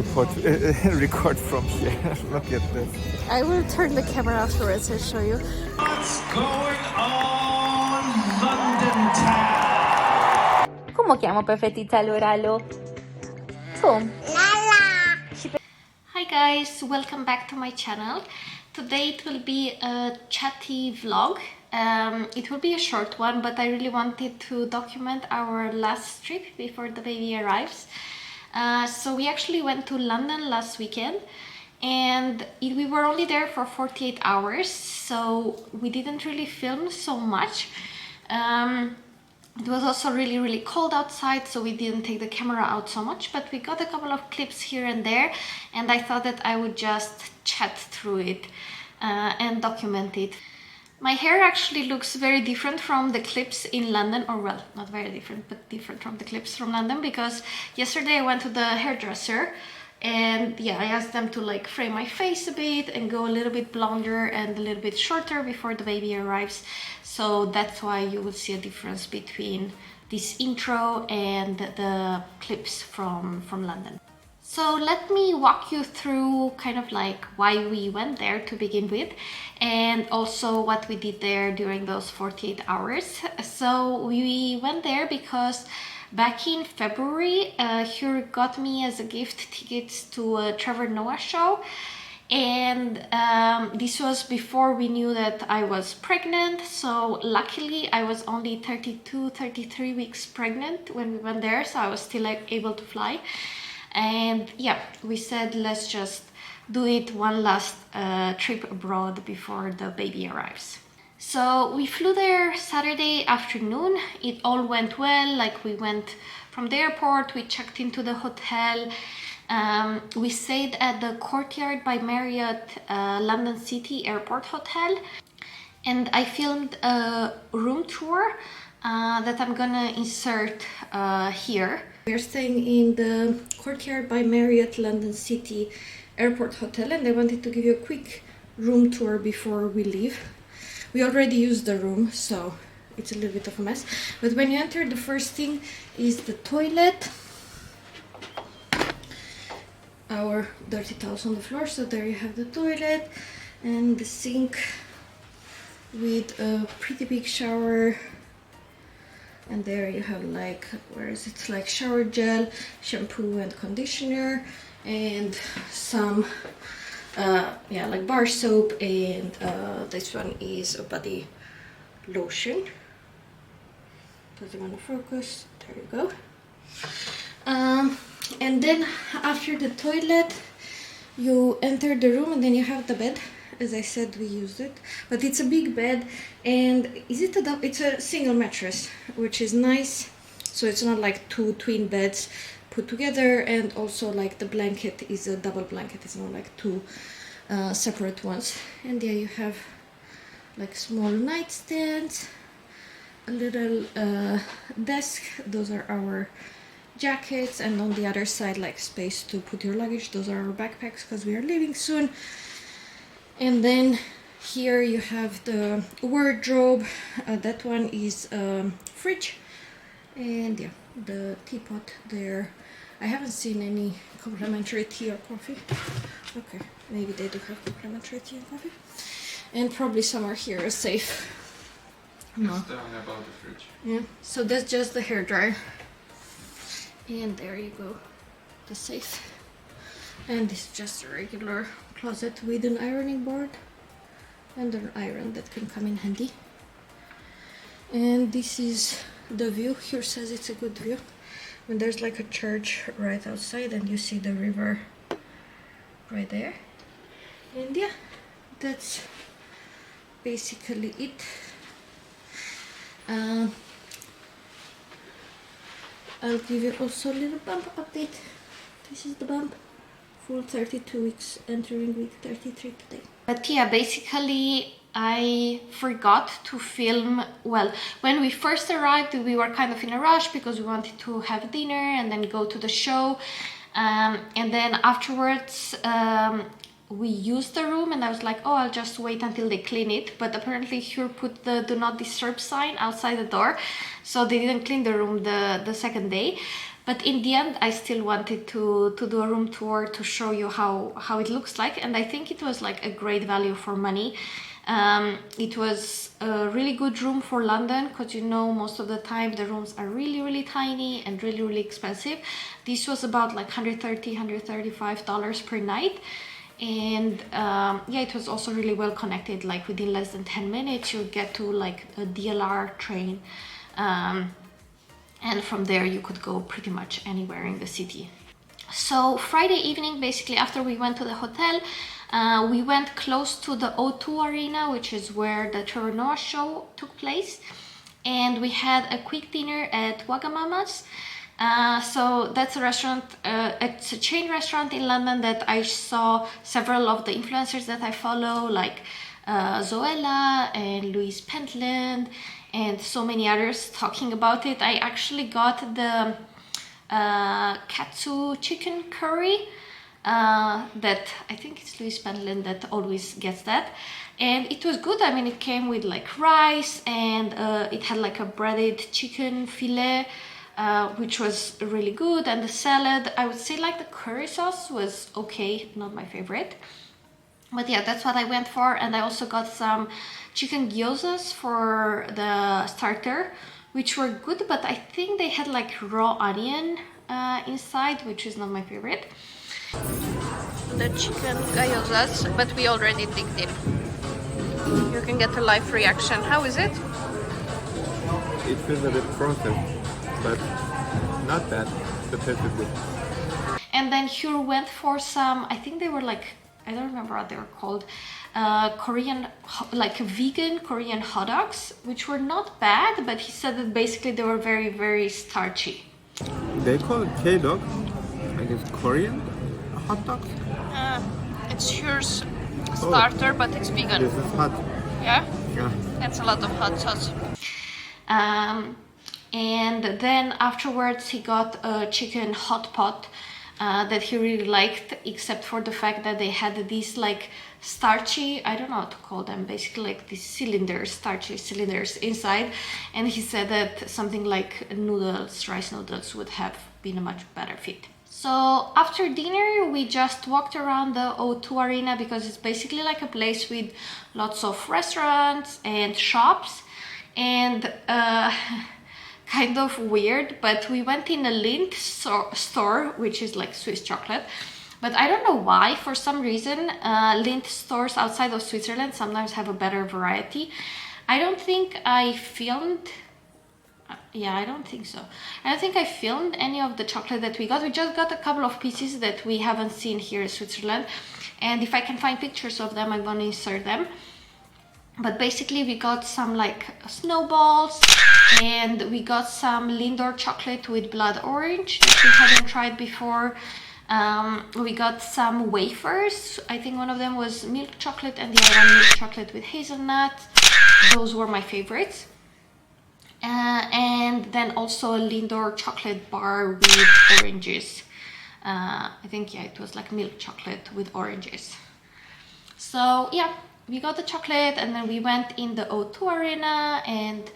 record from here. Look at this. I will turn the camera afterwards and show you. What's going on, London town? Come chiamo per fetita l'oralo? Come? Hi guys, welcome back to my channel. Today it will be a chatty vlog. It will be a short one, but I really wanted to document our last trip before the baby arrives. So we actually went to London last weekend, and we were only there for 48 hours, so we didn't really film so much. It was also really cold outside, so we didn't take the camera out so much, but we got a couple of clips here and there, and I thought that I would just chat through it and document it. My hair actually looks very different from the clips in London, or well, not very different, but different from the clips from London, because yesterday I went to the hairdresser and yeah, I asked them to like frame my face a bit and go a little bit blonder and a little bit shorter before the baby arrives. So that's why you will see a difference between this intro and the clips from London. So let me walk you through kind of like why we went there to begin with, and also what we did there during those 48 hours. So we went there because back in February, Hugh got me as a gift tickets to a Trevor Noah show. And this was before we knew that I was pregnant. So luckily I was only 33 weeks pregnant when we went there. So I was still like able to fly. And yeah, we said, let's just do it one last trip abroad before the baby arrives. So we flew there Saturday afternoon. It all went well. Like, we went from the airport, we checked into the hotel. We stayed at the Courtyard by Marriott London City Airport Hotel. And I filmed a room tour that I'm gonna insert here. We're staying in the Courtyard by Marriott London City Airport Hotel, and I wanted to give you a quick room tour before we leave. We already used the room, so it's a little bit of a mess. But when you enter, the first thing is the toilet. Our dirty towels on the floor, so there you have the toilet and the sink with a pretty big shower. And there you have like, where is it, like shower gel, shampoo and conditioner, and some yeah, like bar soap, and this one is a body lotion. Doesn't want to focus, there you go. And then after the toilet you enter the room, and then you have the bed. As I said, we used it, but it's a big bed, and it's a single mattress, which is nice. So it's not like two twin beds put together, and also like the blanket is a double blanket. It's not like two separate ones. And there you have like small nightstands, a little desk. Those are our jackets, and on the other side, like space to put your luggage. Those are our backpacks because we are leaving soon. And then here you have the wardrobe. That one is fridge, and yeah, the teapot there. I haven't seen any complimentary tea or coffee. Okay, maybe they do have complimentary tea and coffee. And probably somewhere here is safe. No. Just down about the fridge. Yeah, so that's just the hairdryer. And there you go, the safe. And this is just a regular closet with an ironing board and an iron that can come in handy. And this is the view. Here says it's a good view. When there's like a church right outside, and you see the river right there. And yeah, that's basically it. I'll give you also a little bump update. This is the bump. Full 32 weeks, entering week 33 today. But yeah, basically I forgot to film. Well, when we first arrived, we were kind of in a rush because we wanted to have dinner and then go to the show. And then afterwards, we used the room, and I was like, oh, I'll just wait until they clean it. But apparently Hugh put the do not disturb sign outside the door, so they didn't clean the room the second day. But in the end, I still wanted to do a room tour to show you how it looks like, and I think it was like a great value for money. It was a really good room for London, because you know, most of the time the rooms are really tiny and really expensive. This was about like $135 per night. And yeah, it was also really well connected. Like within less than 10 minutes you get to like a DLR train, and from there you could go pretty much anywhere in the city. So Friday evening, basically after we went to the hotel, we went close to the O2 Arena, which is where the Trevor Noah show took place, and we had a quick dinner at Wagamama's. So that's a restaurant, it's a chain restaurant in London that I saw several of the influencers that I follow, like Zoella and Louise Pentland and so many others talking about it. I actually got the katsu chicken curry, that I think it's Louise Pentland that always gets that, and it was good. I mean, it came with like rice, and it had like a breaded chicken fillet, which was really good, and the salad, I would say like the curry sauce was okay, not my favorite, but yeah, that's what I went for. And I also got some chicken gyozas for the starter, which were good, but I think they had like raw onion inside, which is not my favorite. The chicken gyozas, but we already digged in. You can get a live reaction. How is it? It feels a bit frozen, but not bad. The taste is good. And then Hugh went for some, I think they were like, I don't remember what they were called, Korean, like vegan Korean hot dogs, which were not bad, but he said that basically they were very starchy. They call it K-dog. I guess Korean hot dogs. It's Hugh's starter, but it's vegan. This is hot. Yeah? Yeah. That's a lot of hot sauce. And then afterwards he got a chicken hot pot that he really liked, except for the fact that they had these like starchy, I don't know how to call them, basically like these cylinders, starchy cylinders inside, and he said that something like noodles, rice noodles, would have been a much better fit. So after dinner we just walked around the O2 Arena, because it's basically like a place with lots of restaurants and shops, and kind of weird, but we went in a Lindt store, which is like Swiss chocolate, but I don't know why, for some reason Lindt stores outside of Switzerland sometimes have a better variety. I don't think I filmed, yeah, I don't think so. I don't think I filmed any of the chocolate that we got. We just got a couple of pieces that we haven't seen here in Switzerland, and if I can find pictures of them, I'm gonna insert them. But basically we got some like snowballs, and we got some Lindor chocolate with blood orange that we hadn't tried before. We got some wafers. I think one of them was milk chocolate and the other one milk chocolate with hazelnut. Those were my favorites. And then also a Lindor chocolate bar with oranges. I think, yeah, it was like milk chocolate with oranges. So yeah, we got the chocolate, and then we went in the O2 Arena, and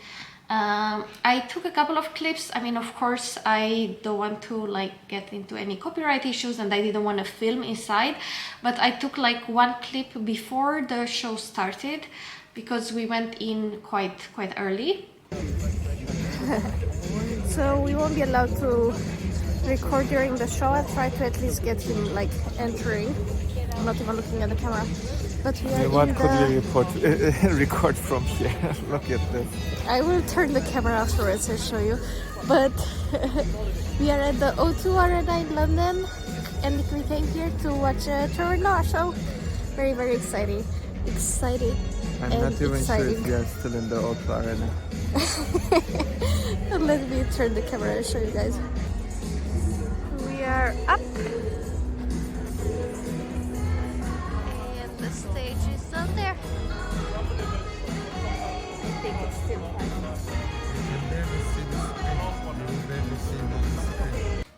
I took a couple of clips. I mean, of course, I don't want to like get into any copyright issues, and I didn't want to film inside, but I took like one clip before the show started, because we went in quite early. So we won't be allowed to record during the show. I try to at least get him like entering. I'm not even looking at the camera. But we are What in could the... you record from here? Look at this. I will turn the camera afterwards and show you. But we are at the O2 Arena in London, and we came here to watch a Trevor Noah show. Very excited. I'm not even sure if you are still in the O2 Arena. Let me turn the camera and show you guys. We are up. And the stage is down there. I think it's still fine.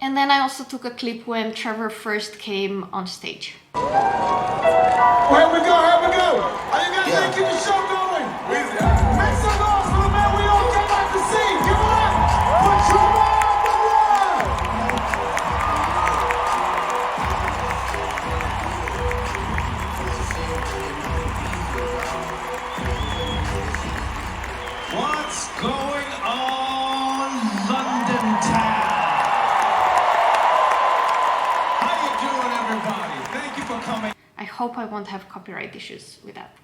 And then I also took a clip when Trevor first came on stage. Here we go. Are you guys ready to keep the show going? Make some noise for the man we all came out to see. Give it up for Trevor Noah! doing, everybody? Thank you for coming. I hope I won't have copyright issues with that.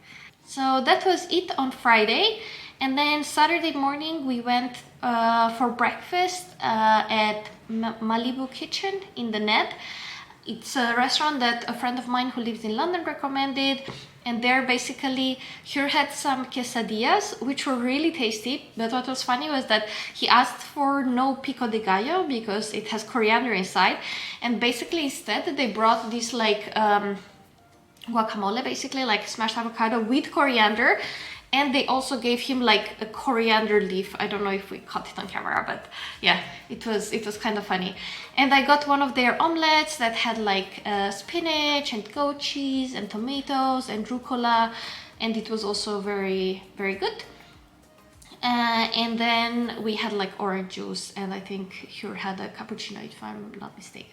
So that was it on Friday, and then Saturday morning we went for breakfast at Malibu Kitchen in the Ned. It's a restaurant that a friend of mine who lives in London recommended, and there basically Hugh had some quesadillas which were really tasty, but what was funny was that he asked for no pico de gallo because it has coriander inside, and basically instead they brought this like guacamole, basically like smashed avocado with coriander, and they also gave him like a coriander leaf. I don't know if we caught it on camera, but yeah, it was kind of funny. And I got one of their omelets that had like spinach and goat cheese and tomatoes and rucola, and it was also very, very good. And then we had like orange juice, and I think Hugh had a cappuccino if I'm not mistaken.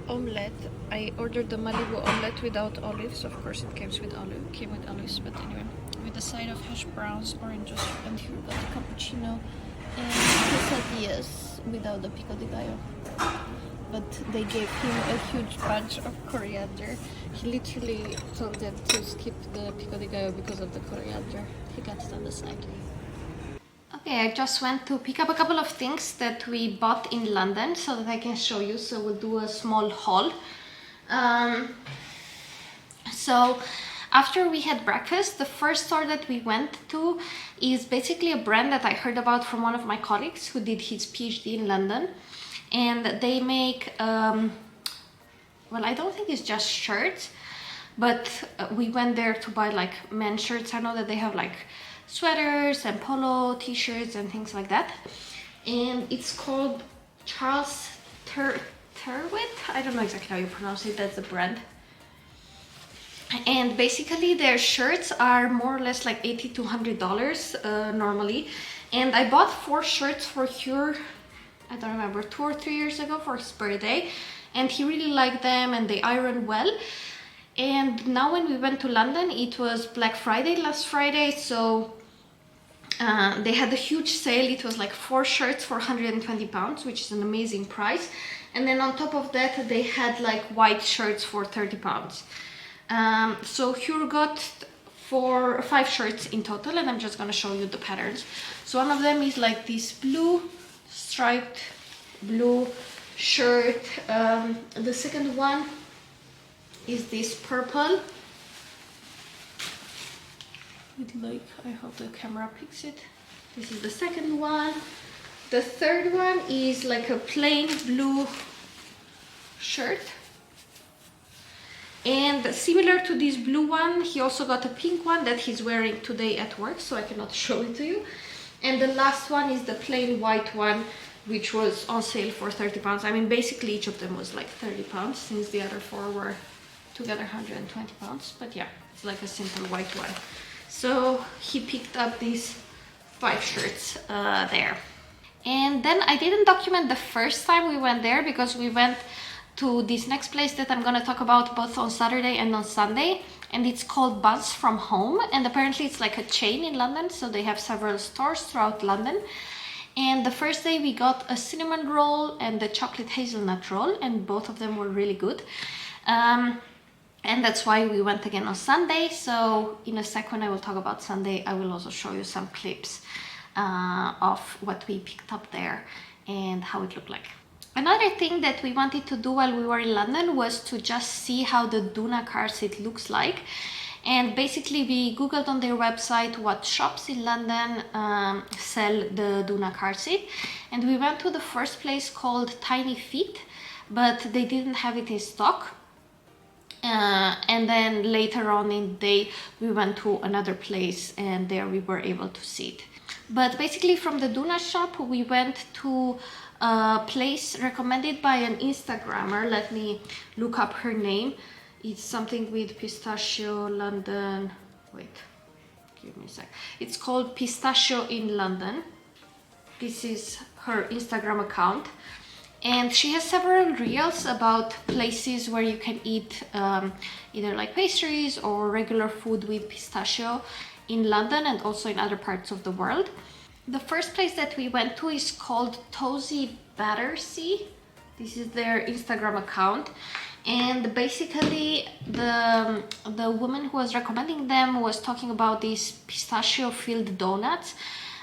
Omelette. I ordered the Malibu omelette without olives. Of course it came with olives, but anyway, with a side of hash browns, orange juice, and here we got a cappuccino and quesadillas without the pico de gallo. But they gave him a huge bunch of coriander. He literally told them to skip the pico de gallo because of the coriander. He got it on the side. Okay, I just went to pick up a couple of things that we bought in London so that I can show you. So we'll do a small haul. So after we had breakfast, the first store that we went to is basically a brand that I heard about from one of my colleagues who did his PhD in London. And they make, well, I don't think it's just shirts, but we went there to buy like men's shirts. I know that they have like sweaters and polo t-shirts and things like that, and it's called Charles Terwit. I don't know exactly how you pronounce it. That's the brand. And basically their shirts are more or less like $80 to $100 normally, and I bought 4 shirts for Hugh, I don't remember, 2 or 3 years ago for his birthday, and he really liked them and they iron well. And now when we went to London, it was Black Friday last Friday, so they had a huge sale. It was like 4 shirts for £120, which is an amazing price. And then on top of that, they had like white shirts for £30. So Hugh got 5 shirts in total, and I'm just gonna show you the patterns. So one of them is like this blue striped blue shirt. The second one is this purple with like, I hope the camera picks it. This is the second one. The third one is like a plain blue shirt, and similar to this blue one, he also got a pink one that he's wearing today at work, so I cannot show it to you. And the last one is the plain white one, which was on sale for £30. I mean, basically each of them was like £30, since the other 4 were together £120, but yeah, it's like a simple white one. So he picked up these 5 shirts there. And then I didn't document the first time we went there because we went to this next place that I'm gonna talk about both on Saturday and on Sunday, and it's called Buzz From Home, and apparently it's like a chain in London, so they have several stores throughout London. And the first day we got a cinnamon roll and the chocolate hazelnut roll, and both of them were really good. And that's why we went again on Sunday. So in a sec, when I will talk about Sunday, I will also show you some clips of what we picked up there and how it looked like. Another thing that we wanted to do while we were in London was to just see how the Duna car seat looks like. And basically we googled on their website what shops in London sell the Duna car seat, and we went to the first place called Tiny Feet, but they didn't have it in stock. And then later on in the day we went to another place, and there we were able to see it. But basically from the Duna shop we went to a place recommended by an Instagrammer. Let me look up her name. It's something with Pistachio London. Wait, give me a sec. It's called Pistachio in London. This is her Instagram account. And she has several reels about places where you can eat either like pastries or regular food with pistachio in London and also in other parts of the world. The first place that we went to is called Tozy Battersea. This is their Instagram account. And basically the woman who was recommending them was talking about these pistachio filled donuts,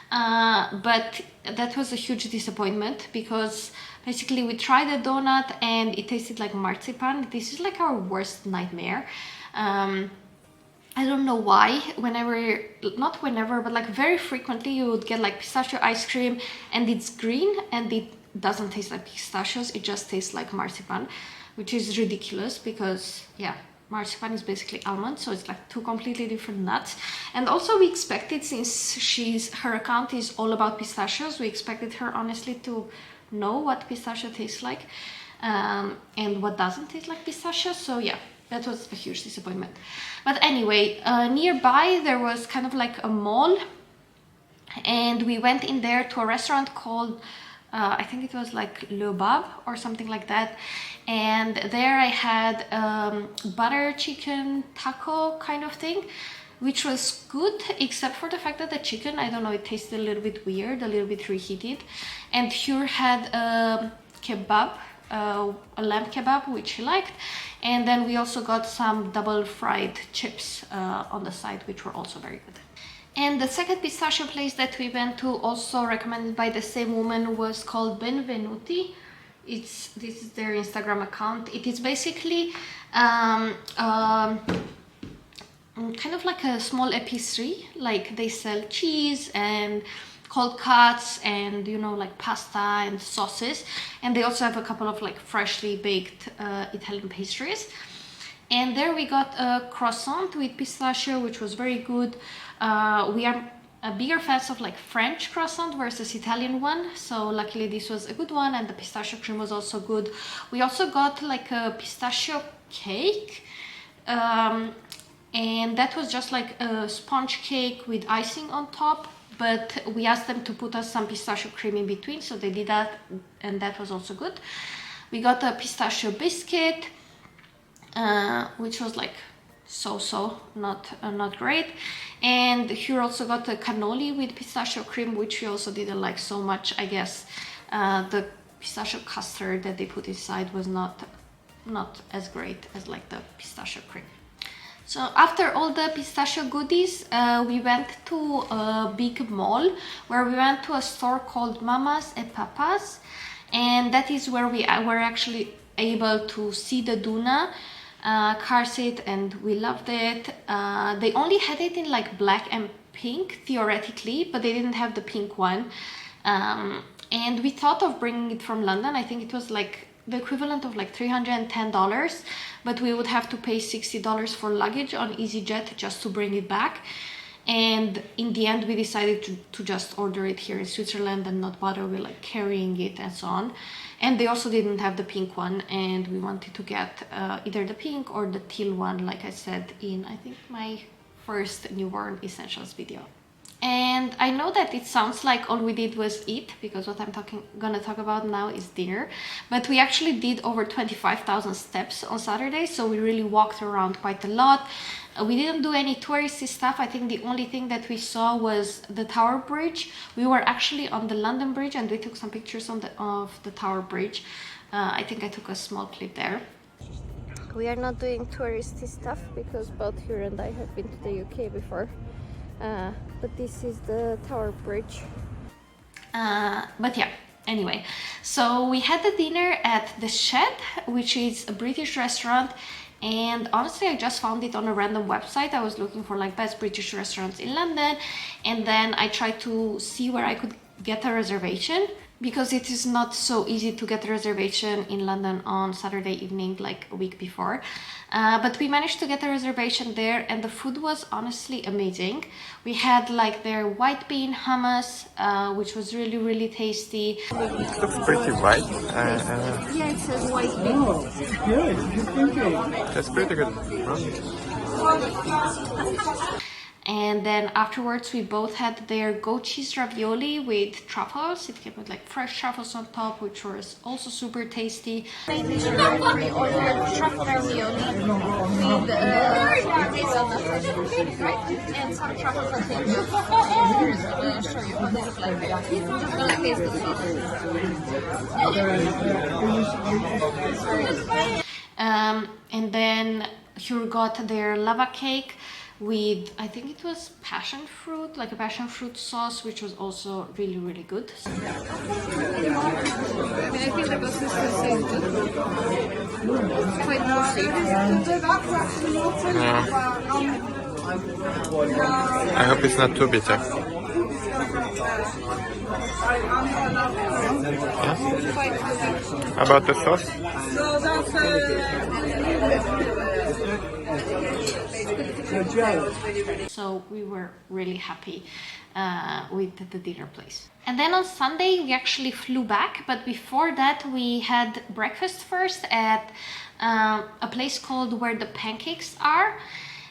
but that was a huge disappointment because basically we tried the donut and it tasted like marzipan. This is like our worst nightmare. I don't know why. Not whenever, but like very frequently you would get like pistachio ice cream and it's green and it doesn't taste like pistachios, it just tastes like marzipan, which is ridiculous because yeah, marzipan is basically almond, so it's like two completely different nuts. And also we expected, since her account is all about pistachios, we expected her honestly to know what pistachio tastes like and what doesn't taste like pistachio. So yeah, that was a huge disappointment. But anyway, nearby there was kind of like a mall, and we went in there to a restaurant called I think it was like Le Bab or something like that, and there I had butter chicken taco kind of thing, which was good, except for the fact that the chicken, I don't know, it tasted a little bit weird, a little bit reheated. And Hur had kebab, a lamb kebab, which he liked, and then we also got some double fried chips on the side, which were also very good. And the second pistachio place that we went to, also recommended by the same woman, was called Benvenuti. This is their Instagram account. It is basically kind of like a small épicerie. Like they sell cheese and cold cuts and, you know, like pasta and sauces. And they also have a couple of like freshly baked Italian pastries. And there we got a croissant with pistachio, which was very good. We are a bigger fans of like French croissant versus Italian one, so luckily this was a good one, and the pistachio cream was also good. We also got like a pistachio cake, and that was just like a sponge cake with icing on top, but we asked them to put us some pistachio cream in between, so they did that, and that was also good. We got a pistachio biscuit, which was like so not great. And here also got a cannoli with pistachio cream, which we also didn't like so much. I guess the pistachio custard that they put inside was not as great as like the pistachio cream. So after all the pistachio goodies, we went to a big mall where we went to a store called Mamas et Papas, and that is where we were actually able to see the Duna car seat, and we loved it. They only had it in like black and pink theoretically, but they didn't have the pink one, and we thought of bringing it from London. I think it was like the equivalent of like $310, but we would have to pay $60 for luggage on EasyJet just to bring it back. And in the end we decided to just order it here in Switzerland and not bother with like carrying it and so on. And they also didn't have the pink one, and we wanted to get either the pink or the teal one, like I said in I think my first newborn essentials video. And I know that it sounds like all we did was eat, because what I'm gonna talk about now is dinner, but we actually did over 25,000 steps on Saturday, so we really walked around quite a lot. We didn't do any touristy stuff. I think the only thing that we saw was the Tower Bridge. We were actually on the London Bridge and we took some pictures of the Tower Bridge. I think I took a small clip there. We are not doing touristy stuff because both Hur and I have been to the UK before. But this is the Tower Bridge. But yeah, anyway, so we had the dinner at the Shed, which is a British restaurant, and honestly I just found it on a random website. I was looking for like best British restaurants in London, and then I tried to see where I could get a reservation, because it is not so easy to get a reservation in London on Saturday evening like a week before. But we managed to get a reservation there, and the food was honestly amazing. We had like their white bean hummus, which was really tasty. It looks pretty white. Yeah, it says white bean. Oh, good. Good thinking. That's pretty good. And then afterwards we both had their goat cheese ravioli with truffles. It came with like fresh truffles on top, which was also super tasty. We ordered truffle ravioli with hazelnut, right? And some truffle potato. I'm gonna show you how they look like. Just gonna taste the sauce. And then Hur got their lava cake with, I think it was passion fruit, like a passion fruit sauce, which was also really, really good. I think the best is the same. It's quite juicy. I hope it's not too bitter. How about the sauce? So we were really happy with the dinner place. And then on Sunday we actually flew back, but before that we had breakfast first at a place called Where the Pancakes Are.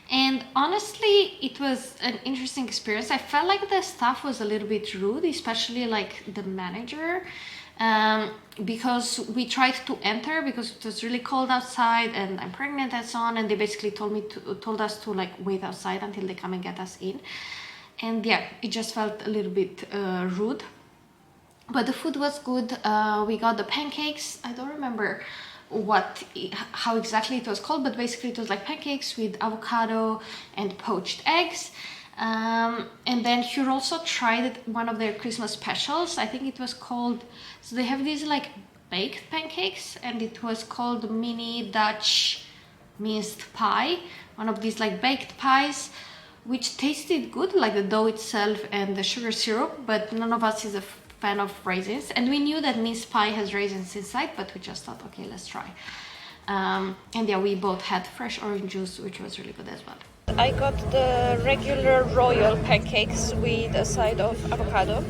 And honestly, it was an interesting experience. I felt like the staff was a little bit rude, especially like the manager, because we tried to enter because it was really cold outside and I'm pregnant and so on, and they basically told us to like wait outside until they come and get us in. And yeah, it just felt a little bit rude, but the food was good. We got the pancakes. I don't remember how exactly it was called, but basically it was like pancakes with avocado and poached eggs. And then Hugh also tried one of their Christmas specials. I think it was called, so they have these like baked pancakes, and it was called mini Dutch minced pie, one of these like baked pies, which tasted good, like the dough itself and the sugar syrup, but none of us is a fan of raisins, and we knew that mince pie has raisins inside, but we just thought, okay, let's try. And yeah, we both had fresh orange juice, which was really good as well. I got the regular royal pancakes with a side of avocado,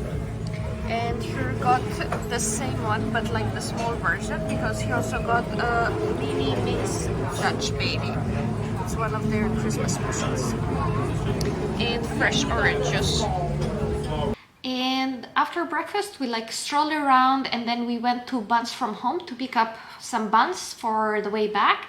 and he got the same one but like the small version, because he also got a mini mix Dutch baby. It's one of their Christmas specials, and fresh orange juice. And after breakfast we like strolled around, and then we went to Buns from Home to pick up some buns for the way back.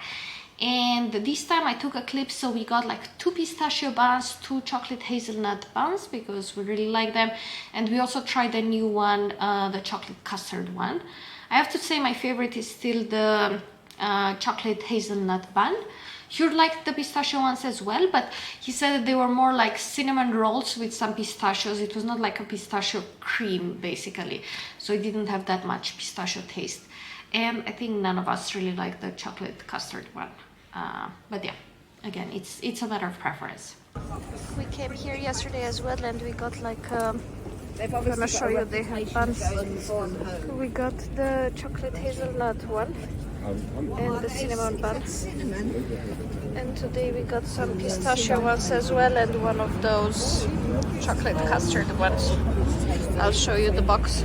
And this time I took a clip, so we got like 2 pistachio buns, 2 chocolate hazelnut buns, because we really like them. And we also tried the new one, the chocolate custard one. I have to say my favorite is still the chocolate hazelnut bun. Hugh liked the pistachio ones as well, but he said that they were more like cinnamon rolls with some pistachios. It was not like a pistachio cream, basically. So it didn't have that much pistachio taste. And I think none of us really liked the chocolate custard one. But yeah, again, it's a matter of preference. We came here yesterday as well, and we got like I'm gonna show you, they have buns. We got the chocolate hazelnut one and the cinnamon buns, and today we got some pistachio ones as well, and one of those chocolate custard ones. I'll show you the box.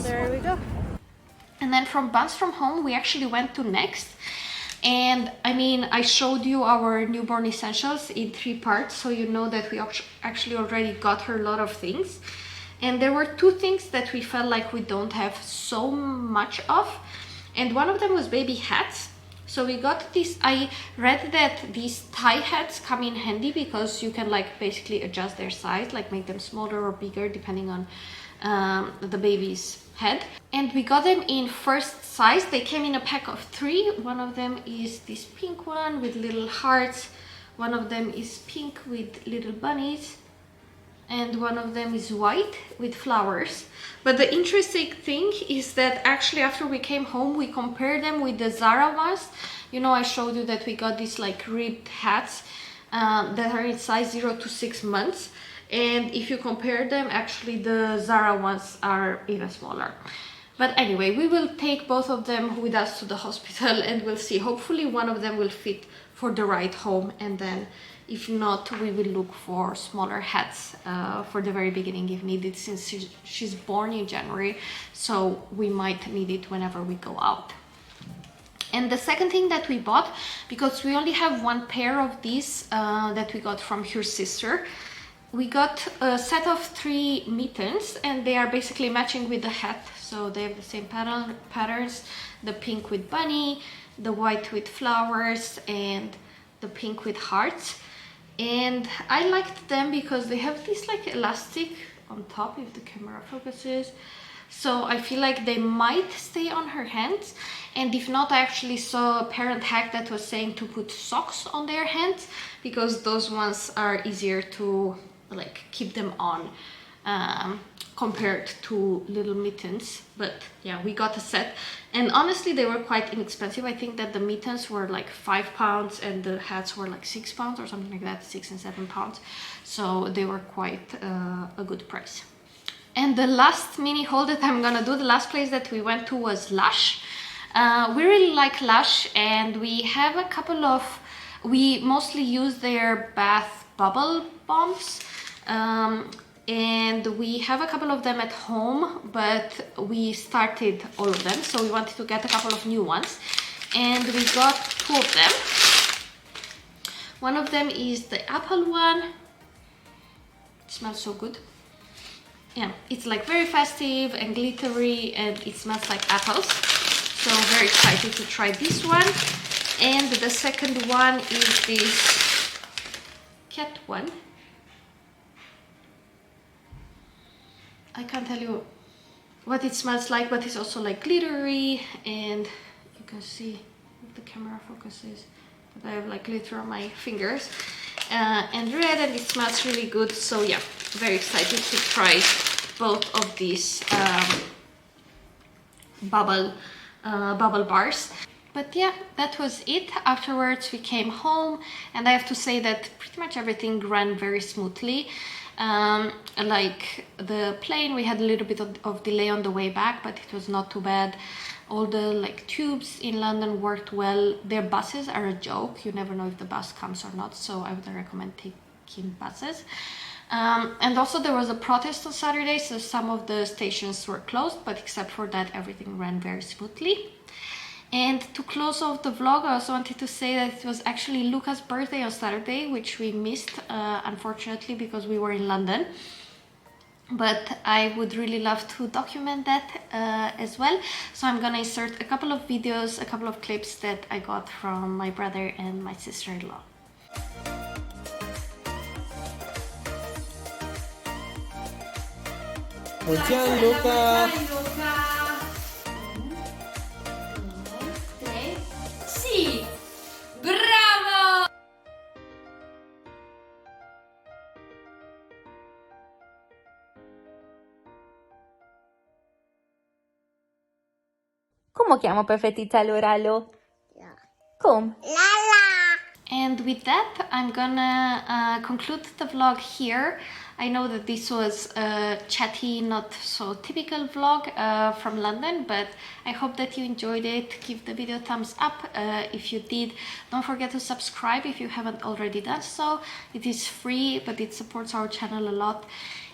There we go. And then from Buns from Home we actually went to Next, and I mean, I showed you our newborn essentials in 3 parts, so you know that we actually already got her a lot of things. And there were 2 things that we felt like we don't have so much of, and one of them was baby hats. So we got this. I read that these tie hats come in handy because you can like basically adjust their size, like make them smaller or bigger depending on the baby's head. And we got them in first size. They came in a pack of 3. One of them is this pink one with little hearts, one of them is pink with little bunnies, and one of them is white with flowers. But the interesting thing is that actually after we came home we compared them with the Zara ones. You know, I showed you that we got these like ribbed hats that are in size 0 to 6 months. And if you compare them, actually the Zara ones are even smaller. But anyway, we will take both of them with us to the hospital and we'll see. Hopefully one of them will fit for the ride home, and then if not, we will look for smaller hats for the very beginning if needed, since she's born in January, so we might need it whenever we go out. And the second thing that we bought, because we only have one pair of these that we got from her sister, we got a set of 3 mittens, and they are basically matching with the hat. So they have the same patterns, the pink with bunny, the white with flowers, and the pink with hearts. And I liked them because they have this like elastic on top, if the camera focuses. So I feel like they might stay on her hands. And if not, I actually saw a parent hack that was saying to put socks on their hands, because those ones are easier to like keep them on compared to little mittens. But yeah, we got a set, and honestly they were quite inexpensive. I think that the mittens were like £5 and the hats were like £6 or something like that, 6 and 7 pounds. So they were quite a good price. And the last mini haul that I'm gonna do, the last place that we went to was Lush. We really like Lush, and we have a couple of, we mostly use their bath bubble bombs, and we have a couple of them at home, but we started all of them, so we wanted to get a couple of new ones, and we got 2 of them. One of them is the apple one. It smells so good. Yeah, it's like very festive and glittery, and it smells like apples. So very excited to try this one. And the second one is this cat one. I can't tell you what it smells like, but it's also like glittery, and you can see if the camera focuses that I have like glitter on my fingers, and red, and it smells really good. So yeah, very excited to try both of these bubble bars. But yeah, that was it. Afterwards we came home, and I have to say that pretty much everything ran very smoothly. Like the plane, we had a little bit of delay on the way back, but it was not too bad. All the like tubes in London worked well. Their buses are a joke. You never know if the bus comes or not, so I wouldn't recommend taking buses. And also there was a protest on Saturday, so some of the stations were closed, but except for that, everything ran very smoothly. And to close off the vlog, I also wanted to say that it was actually Luca's birthday on Saturday, which we missed, unfortunately, because we were in London. But I would really love to document that as well. So I'm gonna insert a couple of videos, a couple of clips that I got from my brother and my sister-in-law. Ciao Luca! Sì! Bravo! Come chiamo perfettità l'oralo? Come? And with that, I'm gonna conclude the vlog here. I know that this was a chatty, not so typical vlog from London, but I hope that you enjoyed it. Give the video a thumbs up if you did. Don't forget to subscribe if you haven't already done so. It is free, but it supports our channel a lot.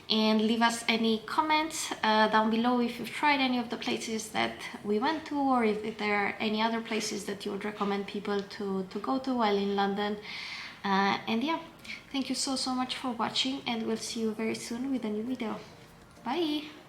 And leave us any comments down below if you've tried any of the places that we went to, or if there are any other places that you would recommend people to go to while in London. And yeah, thank you so much for watching, and we'll see you very soon with a new video. Bye!